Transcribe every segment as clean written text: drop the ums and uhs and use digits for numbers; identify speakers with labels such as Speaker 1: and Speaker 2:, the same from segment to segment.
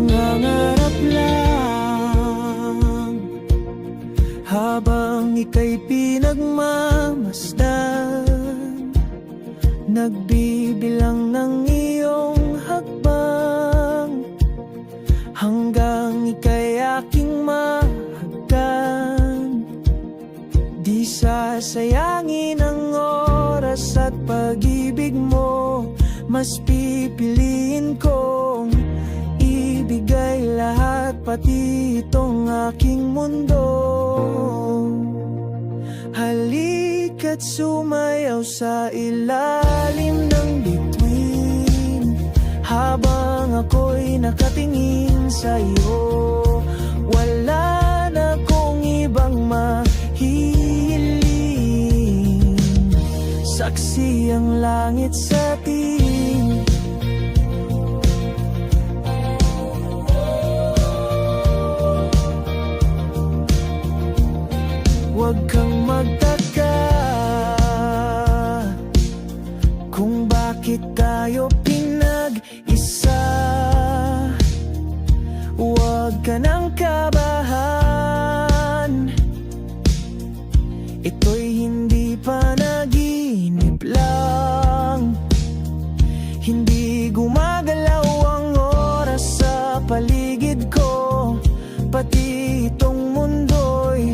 Speaker 1: nangangarap lang, habang ika'y pinagmamasdan, nagbibilang ng iyong hakbang, hanggang ika'y aking mahagkan. Di sasayangin ang oras at pag-ibig mo, mas pipiliin kong ibigay lahat, pati itong aking mundo. Halika't sumayaw sa ilalim ng bituin, habang ako'y nakatingin sa iyo. Wala na kong ibang mahihiling, saksi ang langit sa atin. Huwag kang magtaka kung bakit tayo pinag-isa. Huwag ka nang kabahan, ito'y hindi panaginip lang. Hindi gumagalaw ang oras sa paligid ko, pati itong mundo'y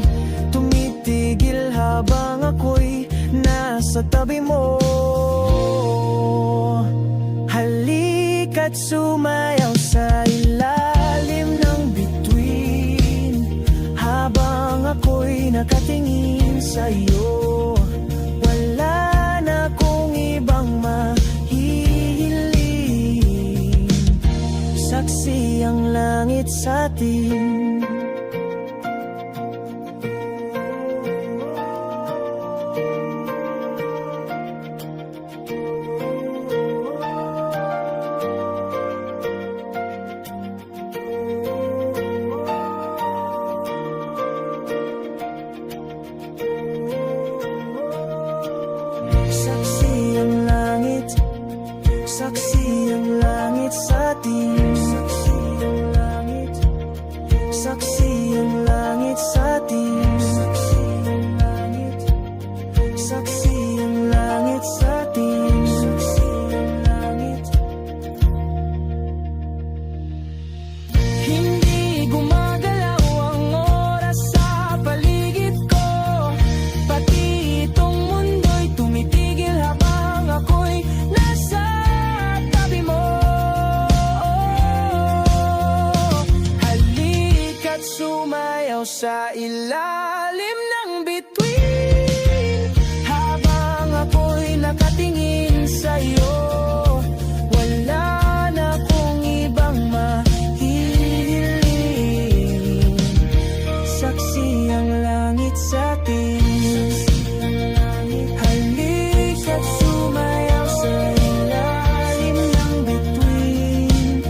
Speaker 1: tumitigil habang ako'y nasa tabi mo. Halika't sumayaw sa ilalim ng bituin, habang ako'y nakatingin sa iyo. Wala na kong ibang mahihiling, saksi ang langit sa atin. Saksi ang langit, saksi ang langit sa atin. Saksi ang langit, saksi ang langit sa atin. Saksi ang langit, saksi ang langit sa atin. Saksi ang langit. Hindi gumagalaw ang oras sa paligid ko, pati itong mundo'y tumitigil habang ako'y nasa tabi mo. Halika't sumayaw sa ilalim ng bituin, habang ako'y nakatingin sa iyo. Wala na akong ibang mahihiling, saksi ang langit sa atin. Halika't sumayaw sa ilalim ng bituin,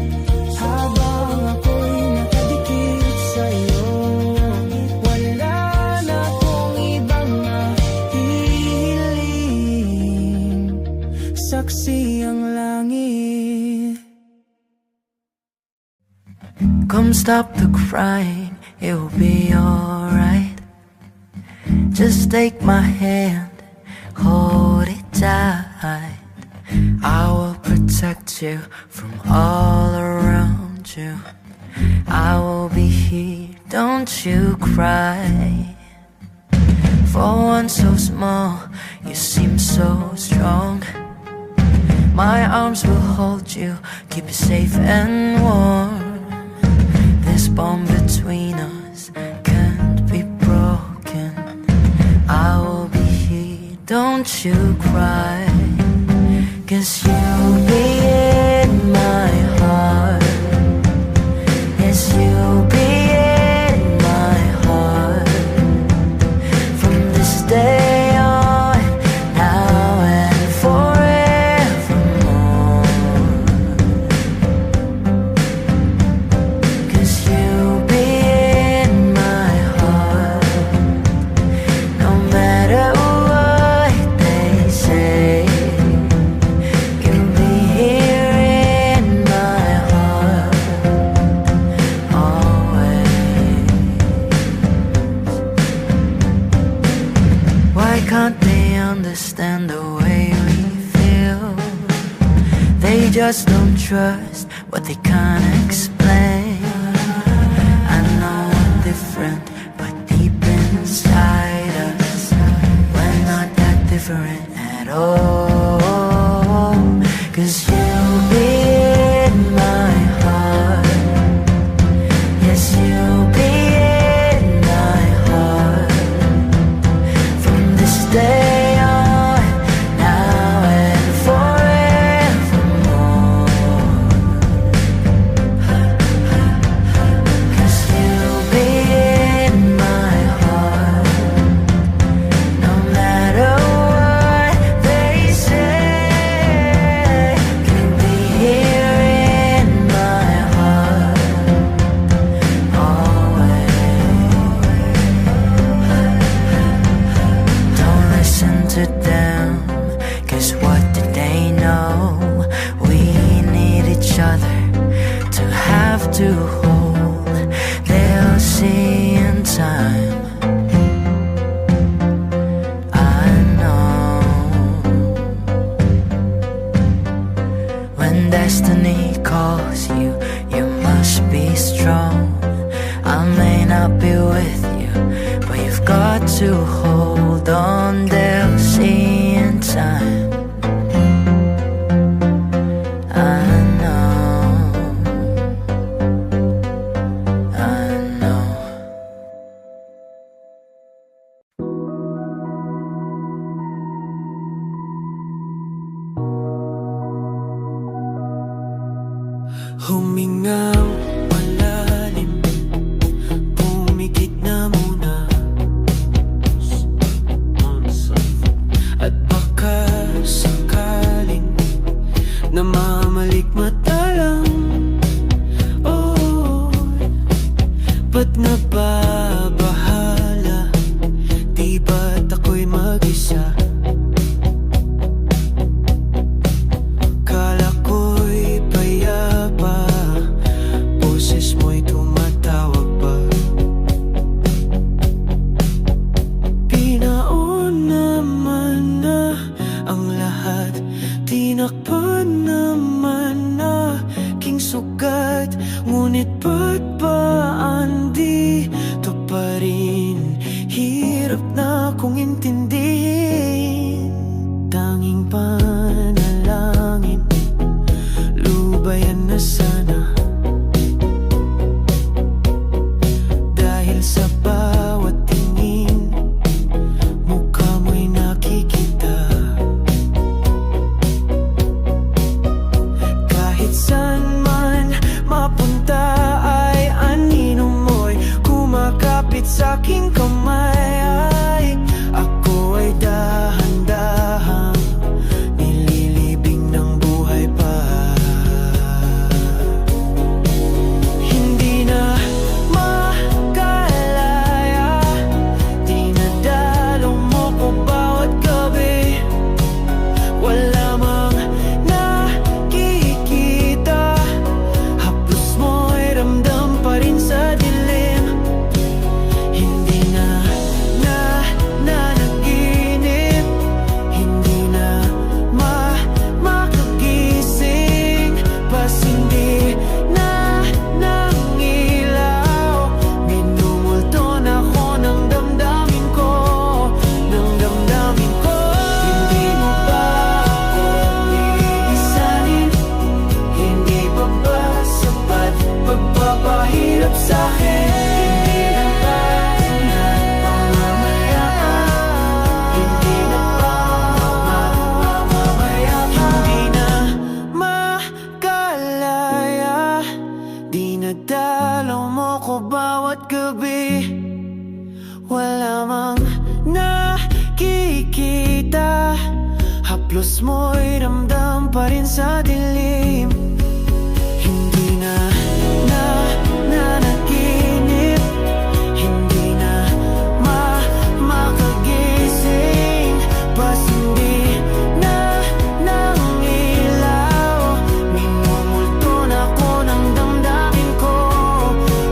Speaker 1: habang ako'y nakadikit sa iyo. Wala na akong ibang mahihiling, saksi ang langit. Come stop the crying, it will be alright. Just take my hand, hold it tight. I will protect you from all around you. I will be here, don't you cry. For one so small, you seem so strong. My arms will hold you, keep you safe and warm. This bond between us can't be broken. I will be here, don't you cry. 'Cause you'll be in my heart. Yes, you'll be in my heart. From this day on, now and forevermore. 'Cause you'll be in my heart. No matter what they say, you just don't trust what they can't explain. I know I'm different, but deep inside us, we're not that different at all. 'Cause you'll be in my heart. Yes, you'll be in my heart from this day on, now and forevermore. 'Cause you'll be in my heart, no matter what they say. You'll be here in my heart always. Don't listen to them, 'cause what did they know? We need each other to have to hold. They'll see in time, I know. When destiny calls you, you must be strong. I may not be with you, but you've got to hold on. They'll see in time, I know, I know. Humingang malalim, pumikit na muna, at baka sakaling namamalikmata lang. Oh, ba't nababahala? Di ba't ako'y mag-isa? Kala ko'y payapa, boses mo'y tumatawag pa. Pinaon naman na ang lahat, tinakpan naman na king sugat. Ngunit ba't ba andito pa rin? Hirap na kong intindihin. Tanging panalangin, lubayan na sana. Dahil sa bawat tingin, mukha mo'y nakikita. Kahit saan man mapunta ay anino mo'y kumakapit sa aking kamay. Ay, ako ay dahan-dahang nililibing ng buhay pa. Hindi na makalaya, dinadalo mo ko bawat gabi. Wala mang nakikita, haplos mo'y ramdam pa rin sa dilim. Hindi na nanaginip, hindi na makagising. Pas hindi na nangilaw, minumulton ako ng damdamin ko, ng damdamin ko. Hindi mo ba ako iisanin? Hindi pa ba sapat pagpapahirap sa'kin? Hindi na ba pangangailangan? Hindi na ba mamamayaman? Hindi na makalaya, dinadalaw mo ko bawat gabi. Wala mang nakikita, haplos mo'y ramdam pa rin sa dilim. Hindi na nanaginip, hindi na makagising. Pas hindi na nangilaw, minumulton ako ng damdamin ko,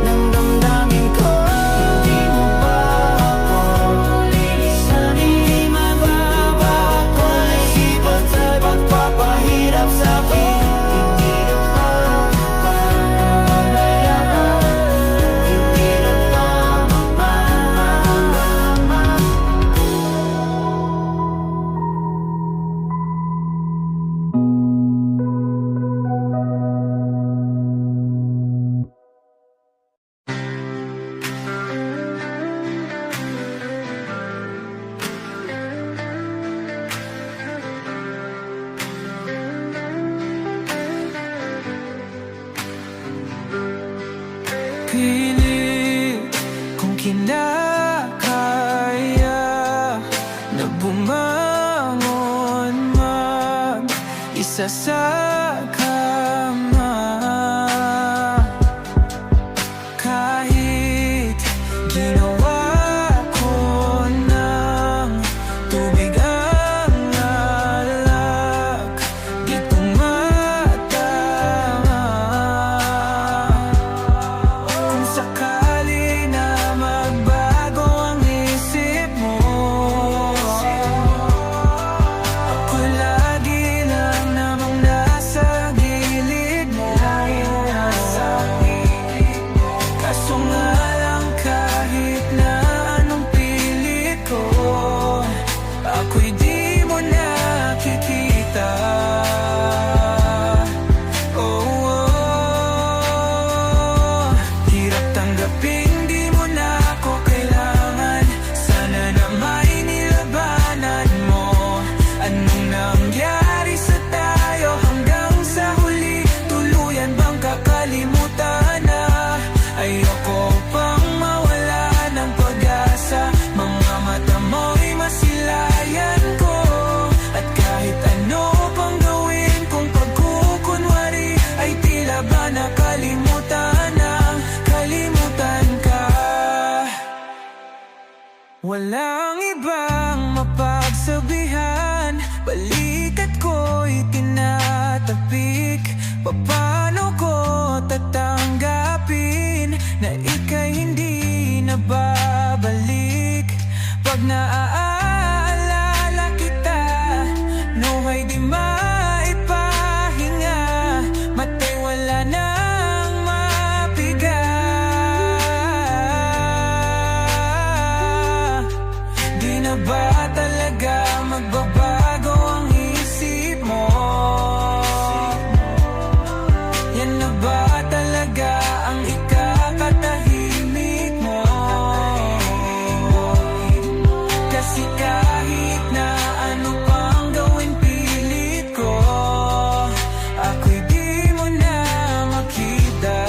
Speaker 1: ng damdamin ko. Hindi mo ba ako lilisanin? Di mababa ako, isipan sa'y pagpapahirap sa'kin. pilit kung kinakaya na bumangon mag-isa sa kama. Kahit ginawa ko ng tubig ang alak, di tumatama. Kung sakali na magbago ang isip mo, ako lagi lang namang nasa gilid mo. Kaso nga lang kahit na anong pilit ko, ako'y di mo nakikita. Hirap tanggapin di mo na ako kailangan. Sana na may nilabanan mo. Anong nangyari sa tayo hanggang sa huli? Tuluyan bang kakalimutan na? Ayoko pang mawala ng pag-asa. Mga mata mo'y masilayan ko. At kahit ano pang gawin kung pagkukunwari, ay tila ba nakalimutan ng kalimutan ka. Walang ibang mapagsabihan, balikat ko'y tinatapik. Paano ko tatanggapin na ika'y hindi na babalik? Pag naaalala kita, nuhay di maipahinga, mata'y wala nang mapiga. Di na ba talaga magbabago ang isip mo? Yan na ba talaga ang ikakatahimik mo? Kasi kahit na ano pang gawin pilit ko, ako'y di mo na makita.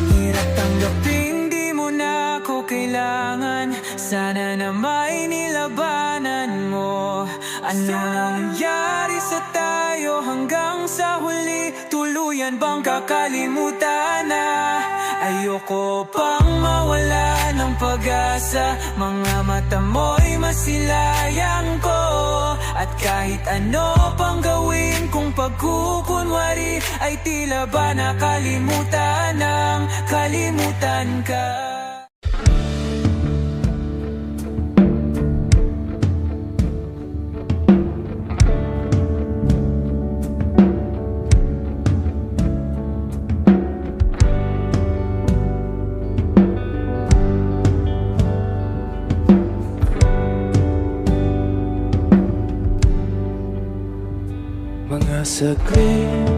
Speaker 1: Hirap tanggapin di mo na ako kailangan. Sana na may nilabanan mo. Ano nangyari sa tayo hanggang sa huli? Tuluyan bang kakalimutan na? Ayoko pang mawala ng pag-asa. Mga mata mo'y masilayan ko. At kahit ano pang gawin kung pagkukunwari, ay tila ba nakalimutan ng kalimutan ka.
Speaker 2: Mga saglit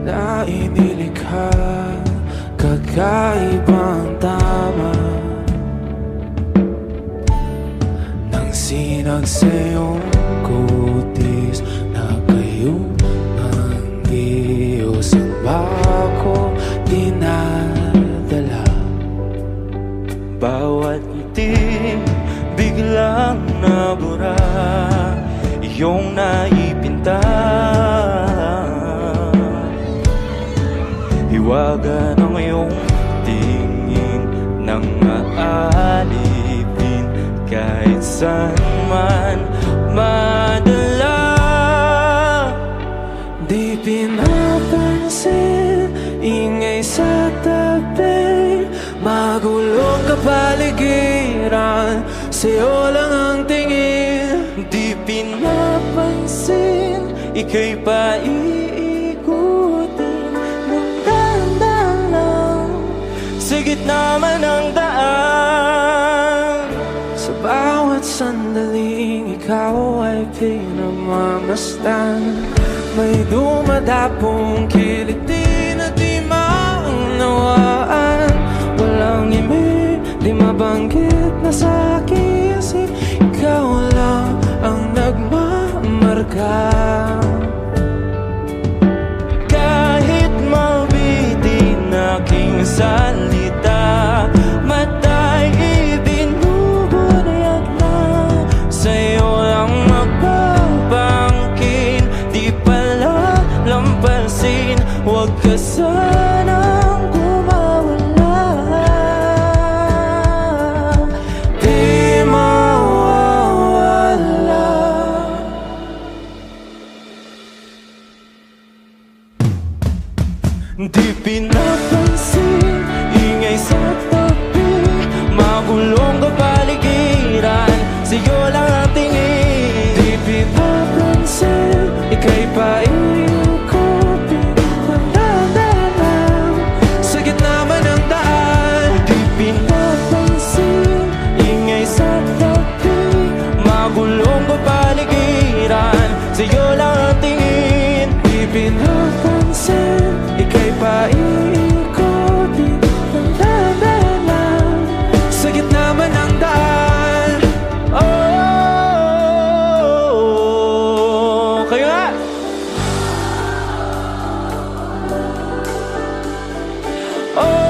Speaker 2: na inilikha, kakaibang tama nang sinag sa iyong kutis na kayong ang Diyos ang bako dinadala. Bawat ngiti biglang nabura, iyong naipinta. Hiwaga ng iyong tingin nang maalipin kahit saan man madala. Di pinapansin, ingay sa tabi, magulong kapaligiran, sa'yo lang ang tingin. Di pinapansin, ika'y paiikutin ng dahan-dahan lang sa gitna man ng daan. Sa bawat sandaling ikaw ay pinagmamasdan, may dumadapong kiliti na di maunawaan. Walang imig, di mabanggit na sa aking isip, ikaw lang ang nagmamarka. sanang kumawala. Di mawawala. Di pinapansin, ingay sa tabi, magulong kapaligiran, sa'yo lang ang tingin. Di pinapansin, ika'y paikot-ikot, lang sa gitna man ng daan. Di pinapansin, ingay sa tabi, magulong kapaligiran, sa'yo lang ang tingin. Di pinapansin, ika'y paikot-ikot, lang sa gitna man ng daan. Oh, kayo nga. Oh,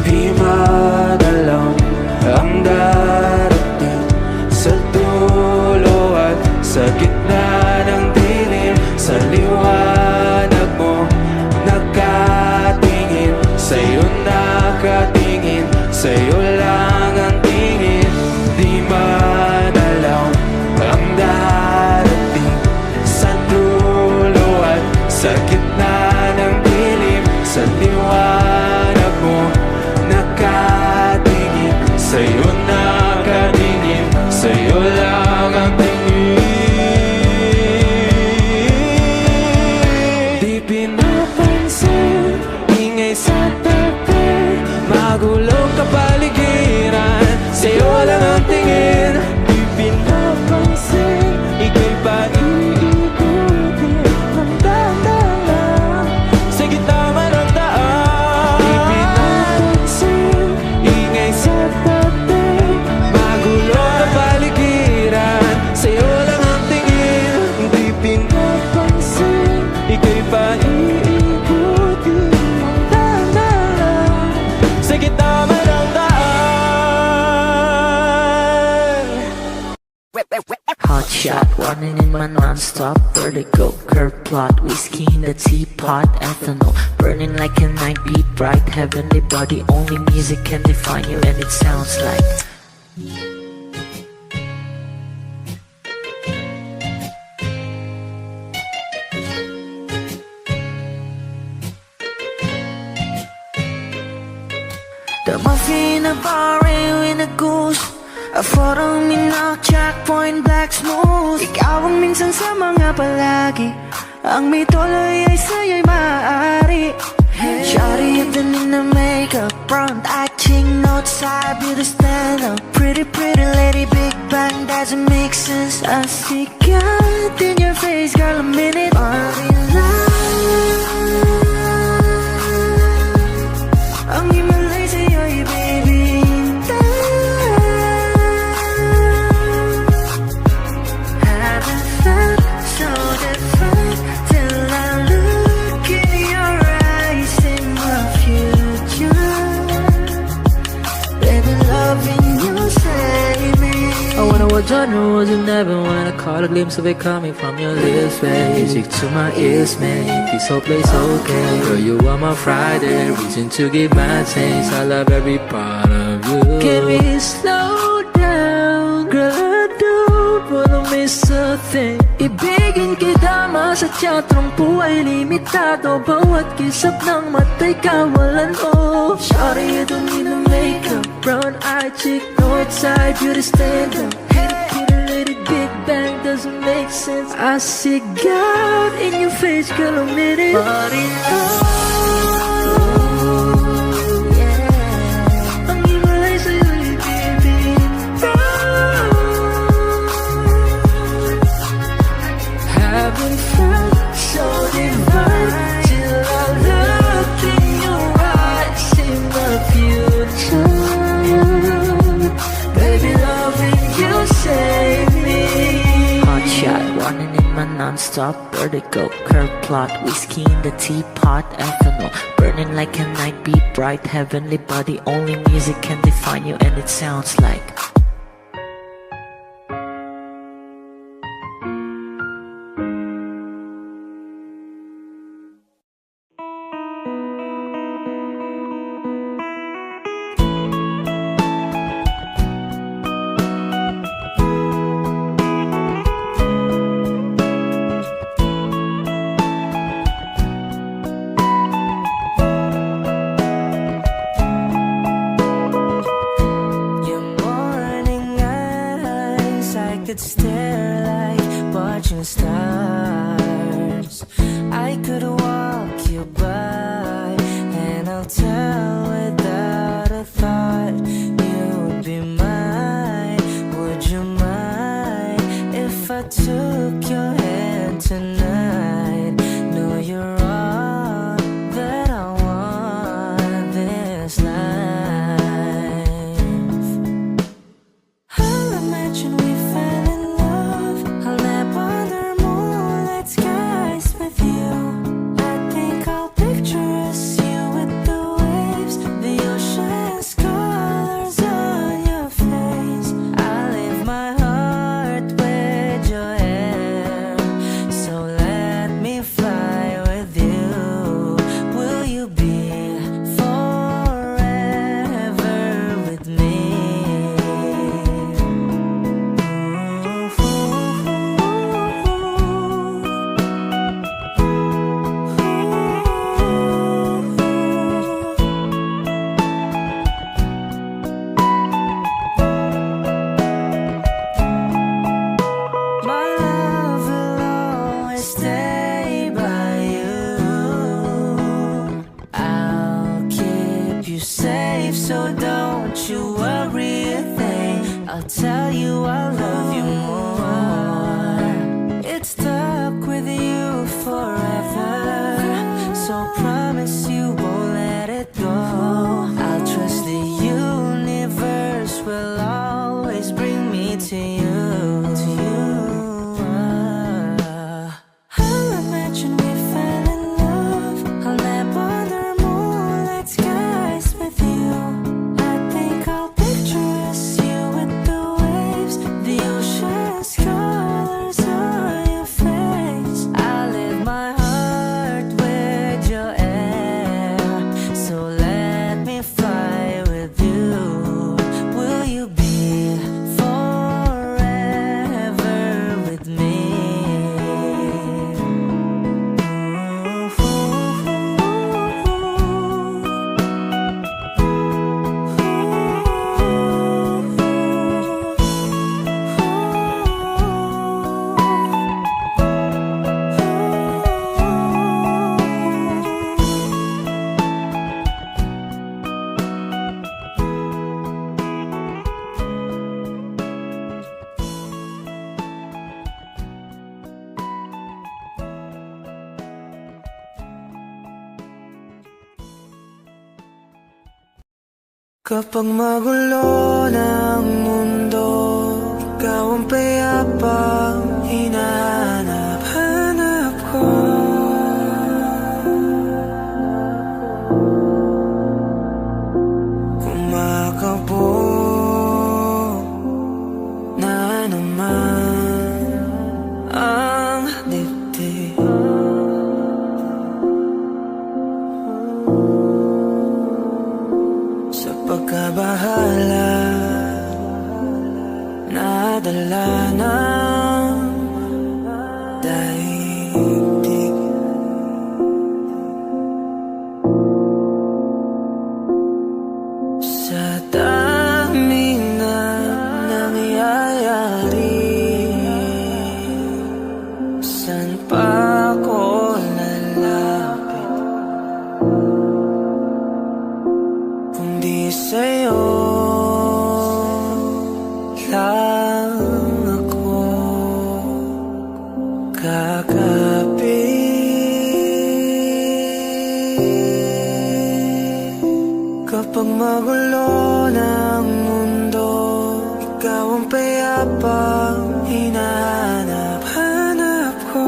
Speaker 2: di madalaw ang darating sa dulo at sa gitna ng dilim. Sa liwanag mo nakatingin, sa'yo nakatingin, sa'yo lang ang tingin. Di madalaw ang darating sa dulo at sa gitna ng dilim. Sa liwanag mo nakatingin, sa'yo nakatingin, sa'yo lang ang tingin. Di pinapansin, ingay sa tabi, magulong kapaligiran, sa'yo lang ang tingin. Di pinapansin, ika'y paikot-ikot, lang sa gitna man ng daan. Di pinapansin, ingay sa tabi, magulong kapaligiran, sa'yo lang ang tingin. Di pinapansin, ika'y paikot-ikot, sa gitna man ng daan.
Speaker 3: Hot shot, running in my non-stop vertigo. Curve plot, whiskey in the teapot, ethanol burning like a night beat, bright heavenly body. Only music can define you, and it sounds like. The muffin, a bar, in a goose. A photo, minok, checkpoint, black smooth. Ikaw ang minsan sa mga palagi, ang may tuloy ay sa'yo'y maaari. Shawty, you've been in the makeup, front acting, outside, beauty stand up. Pretty, pretty lady, big bang, doesn't make sense. I see God in your face, girl, a minute. Ang himalay sa'yo'y baby, haven't felt so different till I look in your eyes, in my future. Baby, loving you save me. I wanna watch your nose and never wanna caught a glimpse of it coming from your lips, babe. Music to my ears, man. This whole place okay. Girl, you are my Friday, reason to give my taste. I love every part of you. Can we slow down, girl? I don't wanna miss a thing. Ibigin kita, masadya, trangpo ay limitado. Bawat kisap ng mata'y kawalan, oh. Shawty, you don't need no makeup, brown-eyed chick, north-side, beauty stand-up. Kitty, lady, big bang, doesn't make sense. I see God in your face, girl, a minute. But in love, yeah. Ang himalay sa'yo'y baby, haven't felt so divine till I look in your eyes, in the future. Baby, loving you save me. Hot shot, running in my non-stop vertigo. Curve plot, whiskey in the teapot, ethanol burning like a night beat, bright heavenly body. Only music can define you, and it sounds like.
Speaker 1: trust you won't let it go. I'll trust the universe will always bring me to you. I'll imagine we fell in love. I'll nap under moonlight skies with you. I think I'll picture us, you with the waves, the ocean's colors on your face. I live my heart with your air, so let me fly with you. Will you be forever with me? Kapag magulo ng mundo, ikaw ang payapang hinahanap-hanap ko. Kumakabog na naman ang dibdib. Sa pagkabahala, nadala ng daigdig. Sa dami na nangyayari, saan pa ako lalapit kundi sa'yo lang ako kakapit. Kapag magulo ng mundo, ikaw ang payapang hinahanap-hanap ko.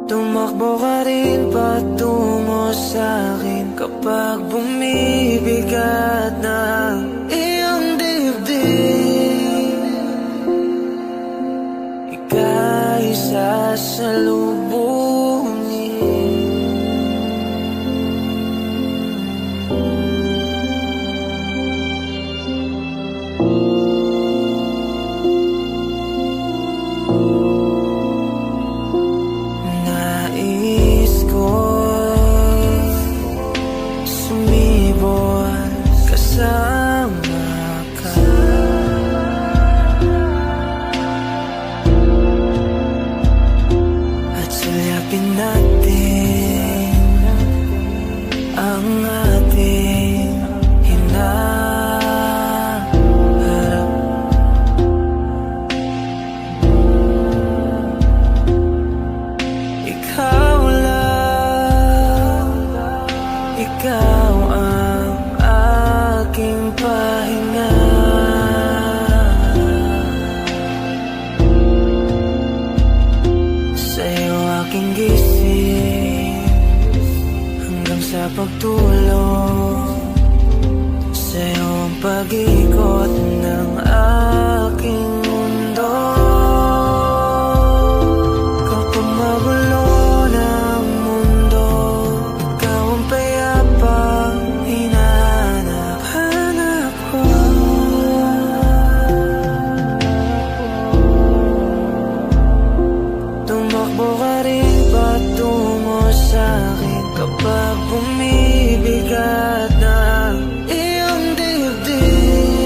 Speaker 1: Tumakbo ka rin patungo sa'kin kapag bumibigat na iyong dibdib. Ika'y sasalubungin. Nais ko'y sumibol kasama ka. At sulyapin natin ang ating hinaharap. Ikaw lang, ikaw ang aking pahinga. Sa'yo aking gising hanggang sa pagtulog. Sa'yo ang pag-ikot ng aking mundo. Kapag magulo ng mundo, ikaw ang payapang hinahanap-hanap ko. Tumakbo ka rin patungo sa'kin kapag bumibigat na iyong dibdib.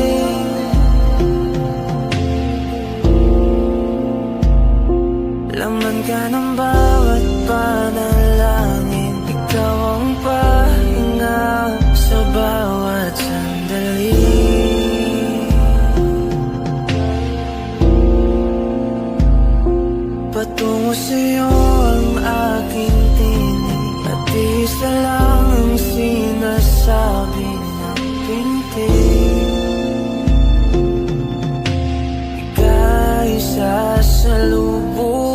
Speaker 1: patungo sa'yo ang aking tinig, at isa lang ang sinasabi ng pintig. Ika'y sasalubungin.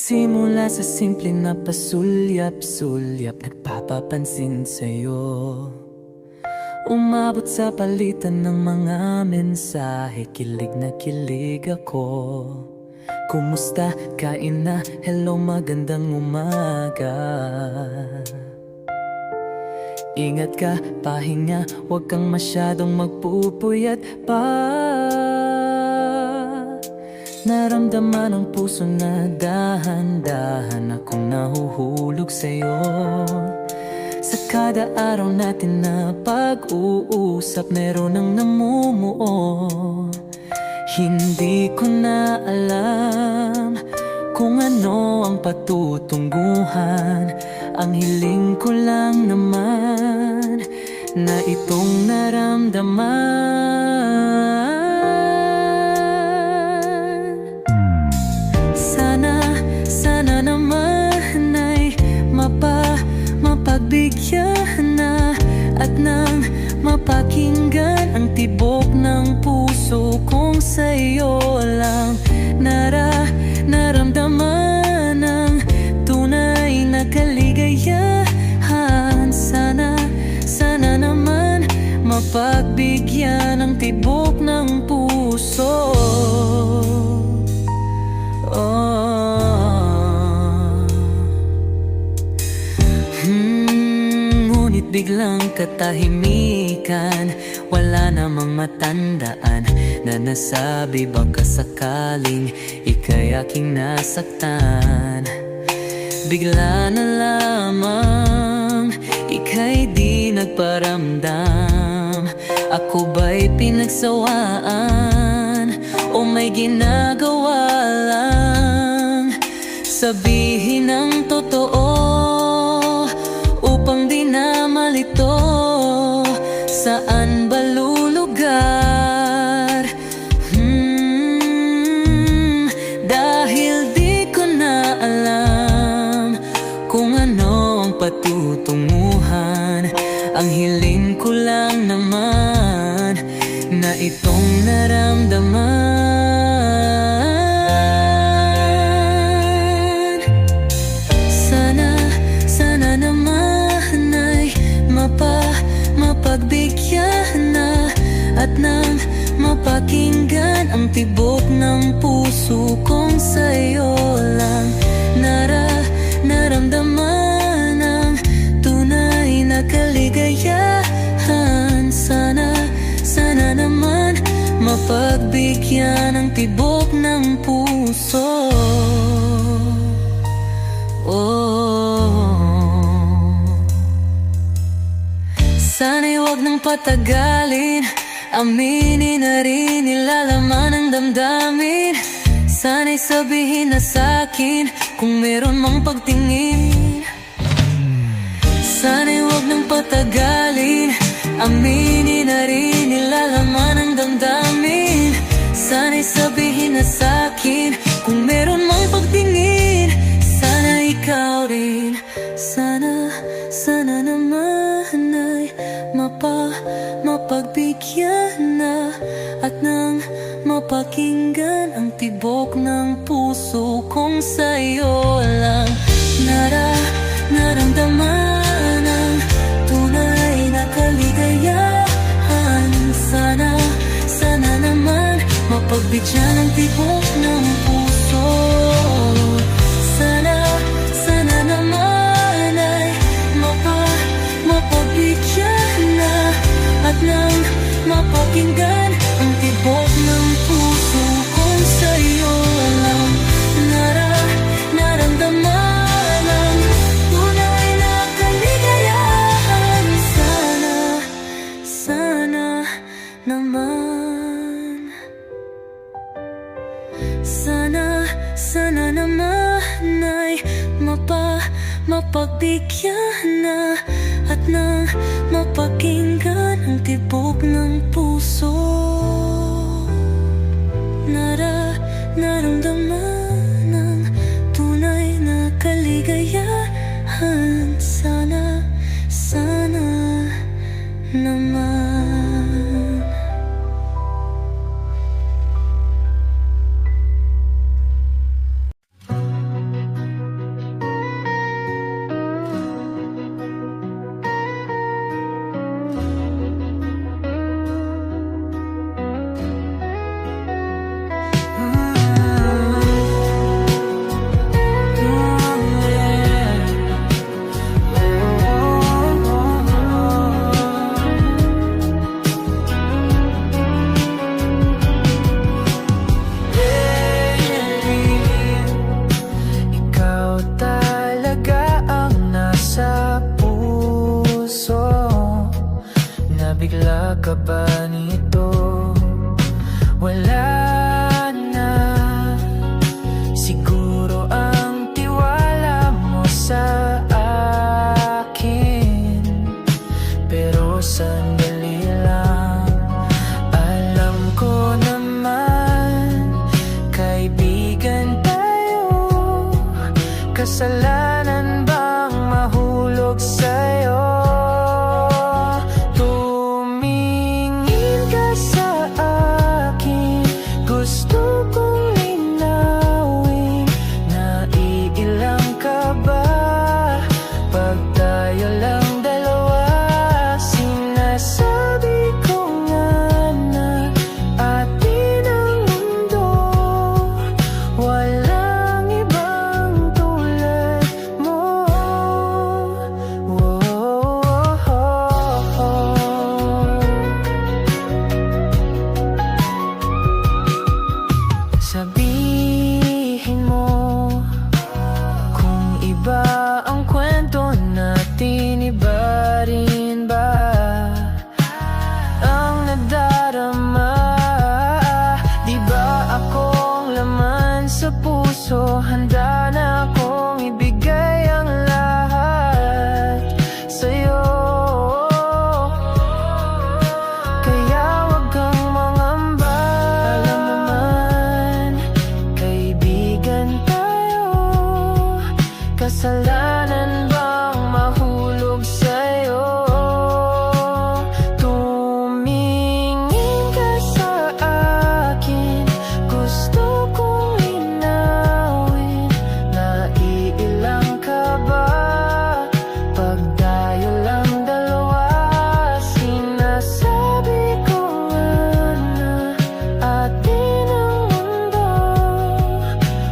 Speaker 1: Simula sa simple na pasulyap-sulyap, nagpapapansin sa'yo. Umabot sa palitan ng mga mensahe, kilig na kilig ako. Kumusta, kain na, hello, magandang umaga. Ingat ka, pahinga, huwag kang masyadong magpupuyat pa. Naramdaman ang puso na dahan-dahan akong nahuhulog sa'yo. Sa kada araw natin na pag-uusap, meron ang namumuo. Hindi ko na alam kung ano ang patutunguhan. Ang hiling ko lang naman na itong naramdaman. Sana naman ay mapagbigyan na at nang mapakinggan ang tibok ng puso kong sa'yo lang naramdaman ang tunay na kaligayahan. Sana naman mapagbigyan ang tibok ng puso. Ngunit biglang katahimikan, wala namang matandaan na nasabi baka sakaling ika'y aking nasaktan. Bigla na lamang ika'y di nagparamdam. Ako ba'y pinagsawaan o may ginagawa lang? Sabihin ang totoo upang di na malito. Saan ba lulugar? Dahil di ko na alam kung ano ang patutunguhan. Ang hiling ko lang naman na itong naramdaman. Sana naman ay mapagbigyan na at nang mapakinggan ang tibok ng puso kong sa'yo lang naramdaman ang tunay na kaligayahan. Sana naman mapagbigyan ang tibok ng puso. Sana'y huwag nang patagalin, aminin na rin nilalaman ang damdamin. Sana'y sabihin na sa'kin kung meron mang pagtingin. Sana'y huwag nang patagalin, aminin na rin nilalaman ang damdamin. Sana'y sabihin na sa'kin kung meron mang pagtingin. Sana ikaw rin, sana naman ay mapagbigyan na at nang mapakinggan ang tibok ng puso kong sa'yo lang naramdaman ang tunay na kaligayahan. Sana naman mapagbigyan ang tibok ng puso. Sana naman ay mapagbigyan na at nang mapakinggan ang tibok ng puso kong sa'yo lang naramdaman ang tunay na kaligayahan. Sana naman, sana naman ay mapagbigyan na at nang mapakinggan ang tibok ng puso. Naramdaman ang tunay na kaligayahan. Sana naman. Wala ka ba nito? Wala na. Siguro ang tiwala mo sa akin, pero sandali lang. Alam ko naman, kaibigan tayo. Kasalanan bang mahulog sa'yo? Tumingin ka sa akin, gusto kong linawin. Naiilang ka ba pag tayo lang dalawa? Sinasabi ko nga na atin ang mundo, walang ibang tulad mo. Sabihin mo kung iba ang kwento natin, iba rin ba ang nadarama? Di ba akong laman sa puso, handa na akong ibigay ang lahat sa'yo. Kaya wag kang mangamba, alam naman, kaibigan tayo. Kasalanan bang mahulog sa'yo? Tumingin ka sa akin, gusto kong linawin. Naiilang ka ba pag tayo lang dalawa? Sinasabi ko nga na atin ang mundo,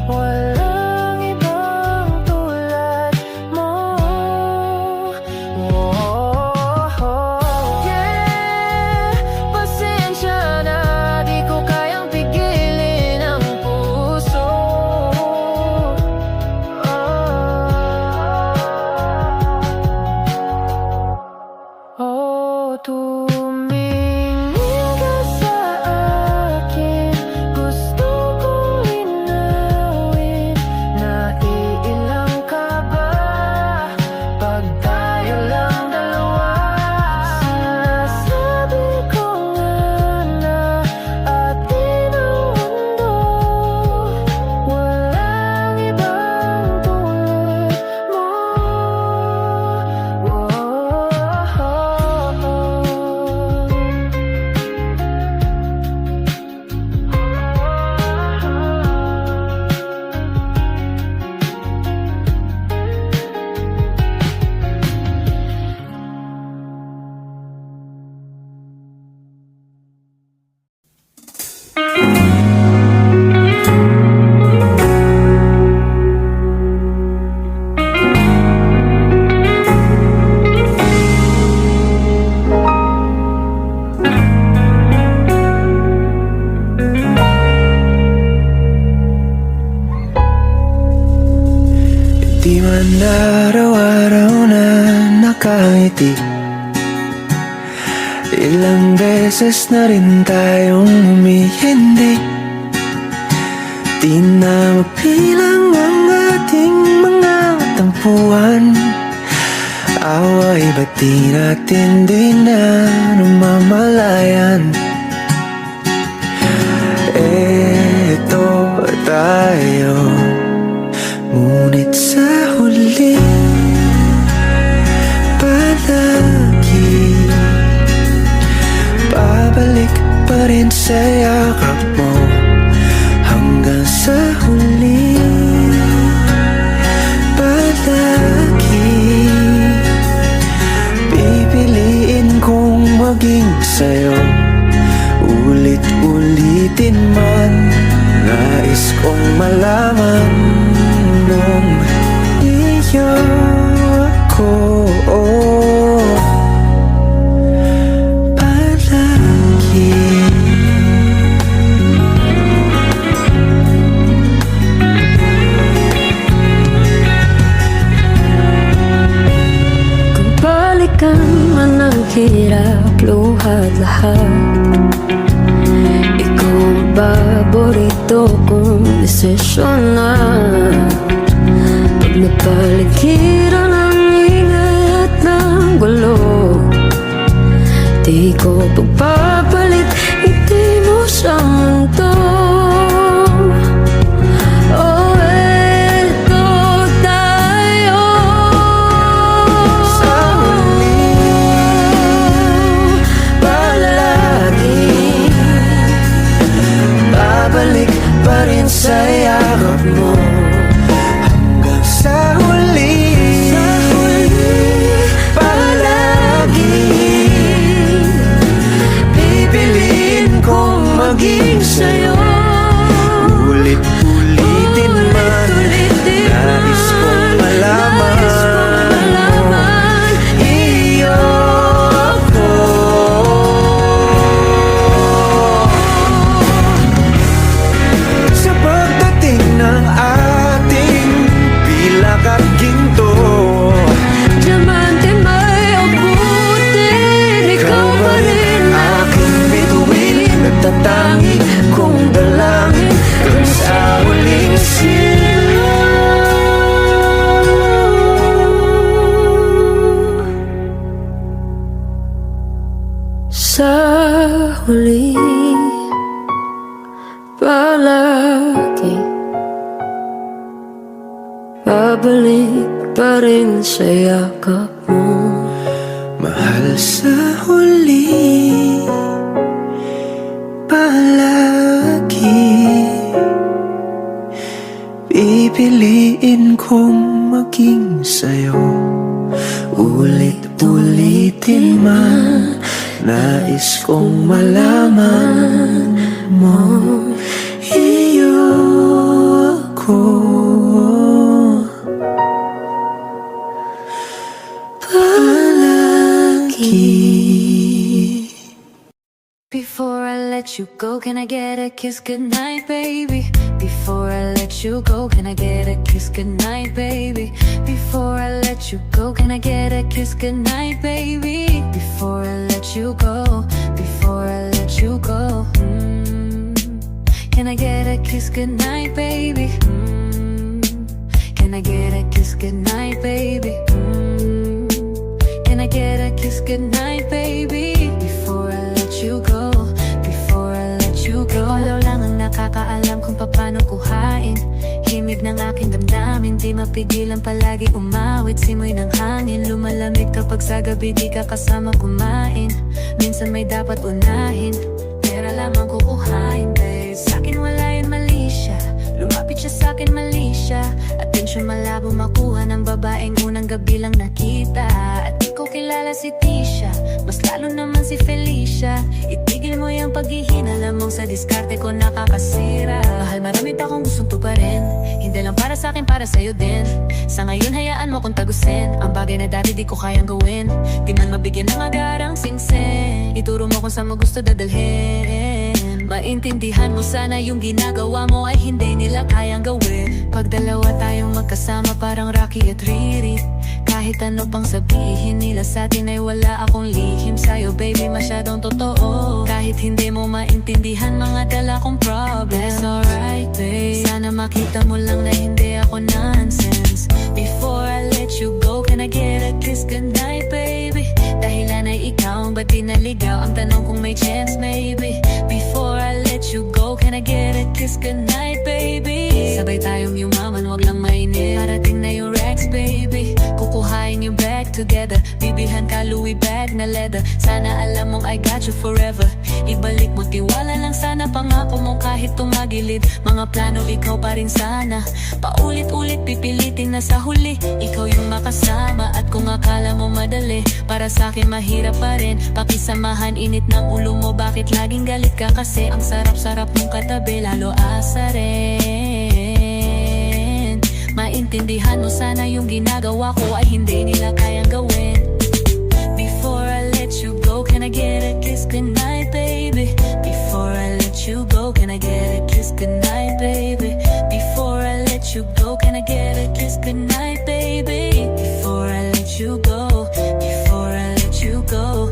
Speaker 1: walang ibang tulad mo. Yeah, pasensya na, di ko kayang pigilin ang puso. Tumingin ka sa akin, gusto kong linawin. Naiilang ka ba pag tayo lang dalawa? Sinasabi ko nga na atin ang mundo, walang ibang tulad mo. Di man araw-araw na nakangiti, ilang beses na rin tayong humihindi. Di na mapilang ang ating mga tampuhan. Away ba't di natin di na namamalayan? Eto tayo, ngunit sa huli palagi babalik pa rin sa yakap mo. Hanggang sa huli palagi pipiliin kong maging sa'yo. Ulit-ulitin man, nais kong malaman nung iyo ako palagi. Kung balikan man ang
Speaker 4: hirap, luhat, lahat. Ikaw ang paborito kong desisyon na. Pag napaligiran ang ingay at ng gulo, di ko pagpapalit, hindi mo sa mundo. Oh, eto tayo.
Speaker 1: Sa huli, palagi babalik pa rin sa yakap mo. Hanggang sa huli, palagi pipiliin kong maging sa'yo. Ulit-ulitin man, nais kong malaman iyo ako. Sa pagdating ng ating pilak at ginto,
Speaker 4: Diamante may abutin, ikaw pa rin
Speaker 1: aking bituin, nagtatangi kong dalangin dun sa huling silo.
Speaker 4: sa huli. Palagi babalik pa rin sa yakap mo.
Speaker 1: Mahal sa huli, palagi pipiliin kong maging sa'yo. Ulit-ulitin man, nais kong malaman mo iyo ako. Palagi.
Speaker 4: Before I let you go, can I get a kiss goodnight, baby? Before I let you go, can I get a kiss goodnight, baby? Before I let you go, can I get a kiss goodnight, baby? Before I let you go, before I let you go, can I get a kiss goodnight, baby? Can I get a kiss goodnight, baby? Can I get a kiss goodnight, baby? Before I let you go, before I let you go. Ikaw lang ang nakakaalam kung paano kuhain himig ng aking damdamin, di mapigilan palagi umawit. Simoy ng hangin, lumalamig kapag sa gabi di ka kasama kumain. Minsan may dapat unahin, pera lamang kukuhain, babe. Sa'kin wala yun, mali siya. Lumapit siya sa'kin, mali siya. Atensyon malabo makuha ng babaeng unang gabi lang nakita. At di ko kilala si Tisha, mas lalo naman si Felicia. Itigil mo yung paghihinala mong sa diskarte ko nakakasira. Mahal, marami pa akong gustong tuparin, hindi lang para sa'kin, para sa'yo din. Sa ngayon hayaan mo kong tagusin ang bagay na dati di ko kayang gawin. Di man mabigyan ng agarang singsing, ituro mo kung saan mo gusto dadalhin. Maintindihan mo sana yung ginagawa mo ay hindi nila kayang gawin. Pag dalawa tayong magkasama parang Rocky at Riri, kahit ano pang sabihin nila sa'tin ay wala akong lihim sa'yo, baby, masyadong totoo. Kahit hindi mo maintindihan mga dala kong problems, it's alright, babe. Sana makita mo lang na hindi ako nonsense. Before I let you go, can I get a kiss goodnight, baby? Dahilan ay ikaw, ba't di naligaw? Ang tanong kung may chance, maybe. Before I let you go, can I get a kiss goodnight, baby? Sabay tayong yumaman, wag lang mainit. Parating na yung Rex, baby. Kukuhain yung bag together, bibilhan ka Louis bag na leather. Sana alam mong I got you forever. Ibalik mo tiwala lang sana, pangako mo kahit tumagilid. Mga plano ikaw pa rin sana, paulit-ulit pipilitin na sa huli ikaw yung makasama. At kung akala mo madali, para sa'kin mahirap pa rin. Pakisamahan init ng ulo mo, bakit laging galit ka? Kasi ang sarap-sarap mong katabi, lalo asa rin. Maintindihan mo sana yung ginagawa ko ay hindi nila kayang gawin. Before I let you go, can I get a kiss goodnight, baby? Before I let you go, can I get a kiss goodnight, baby? Before I let you go, can I get a kiss goodnight, baby? Before I let you go, before I let you go,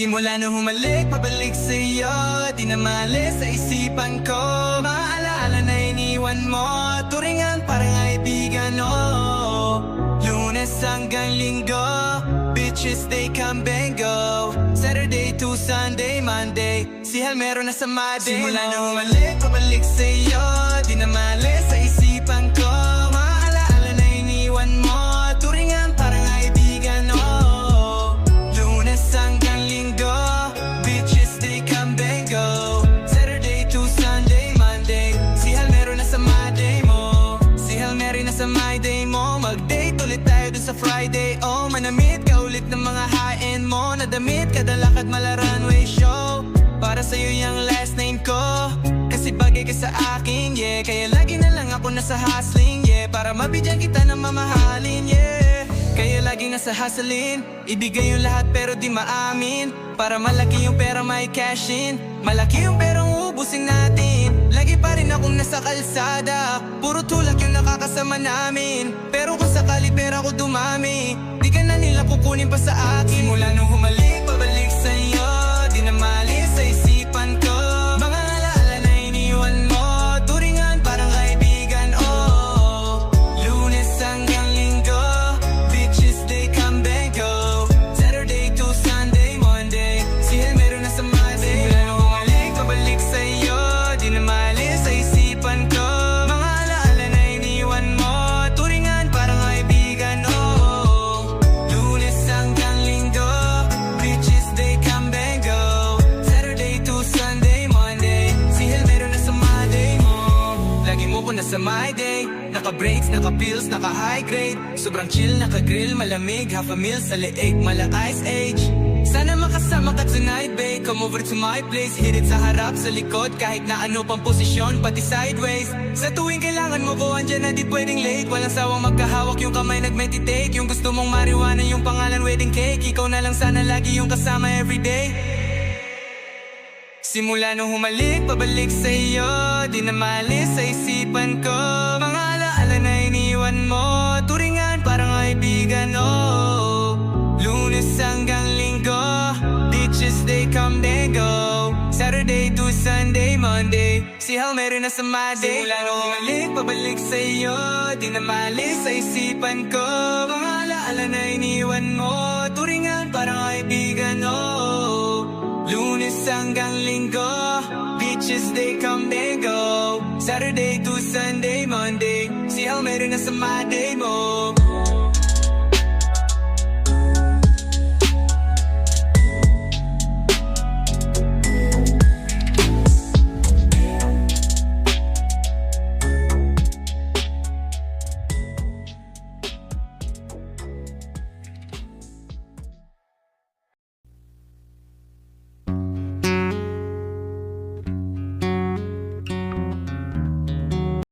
Speaker 1: Simula nung humalik, pabalik sa'yo Di na maalis sa isipan ko Maalaala na iniwan mo Turingan parang kaibigan, oh Lunes hanggang Linggo Bitches they come and go Saturday to Sunday, Monday Si Hal meron na sa Monday Simula nung humalik, pabalik sa'yo Di na maalis sa isipan ko Maalaala na iniwan mo Turingan parang kaibigan, oh Lunes hanggang Linggo Bitches they come and go Saturday to Sunday, Monday Si Hal meron na sa Monday mo Si Hal meron na sa my day mo Mag-date ulit tayo dun sa Friday Oh, manamit ka ulit ng mga high-end mo Nadamit kada lakad mala runway show Para sa'yo yung last name ko Kasi bagay ka sa akin, yeah Kaya lagi na lang ako nasa hustling, yeah Para mabigyan kita ng mamahalin, yeah Kaya lagi nasa hustling Ibigay yung lahat pero di maamin Para malaki yung pera may cash in Malaki yung perang uubusin natin Lagi pa rin akong nasa kalsada Puro tulak yung nakakasama namin Pero kung sakali pera ko dumami Di ka na nila kukunin pa sa akin Simula nung humalik, pabalik sa'yo Di na maalis sa isipan ko Mga alaala na iniwan mo Turingan parang kaibigan, oh Lunes hanggang Linggo Bitches they come and go Saturday to Sunday, Monday Si Hal meron na sa Monday Simula nung humalik, pabalik sa'yo Di na maalis sa isipan ko Mga alaala na iniwan mo Turingan parang kaibigan, oh Lunes hanggang Linggo Bitches they come and go Saturday to Sunday, Monday Si Hal meron na sa Monday mo Lagi mo ko nasa my day Naka-breaks, naka-pills, naka-high grade Sobrang chill, naka-grill, malamig Half a meal sa leeg, mala ice age Sana makasama ka tonight, babe Come over to my place Hit it sa harap, sa likod Kahit na ano pang posisyon, pati sideways Sa tuwing kailangan mo ko, andyan na di pwedeng late Walang sawang magkahawak, yung kamay nag-meditate Yung gusto mong marijuana, yung pangalan wedding cake Ikaw na lang sana lagi yung kasama everyday Simula nung humalik, pabalik sa'yo Di na maalis sa isipan ko Mga alaala na iniwan mo Turingan parang kaibigan, oh Lunes hanggang Linggo Bitches they come and go Saturday to Sunday, Monday Si Hal meron na sa Monday Simula nung humalik, pabalik sa'yo Di na maalis sa isipan ko Mga alaala na iniwan mo Turingan parang kaibigan, oh Lunes hanggang Linggo Bitches they come and go Saturday to Sunday, Monday Si Hal meron na sa Monday mo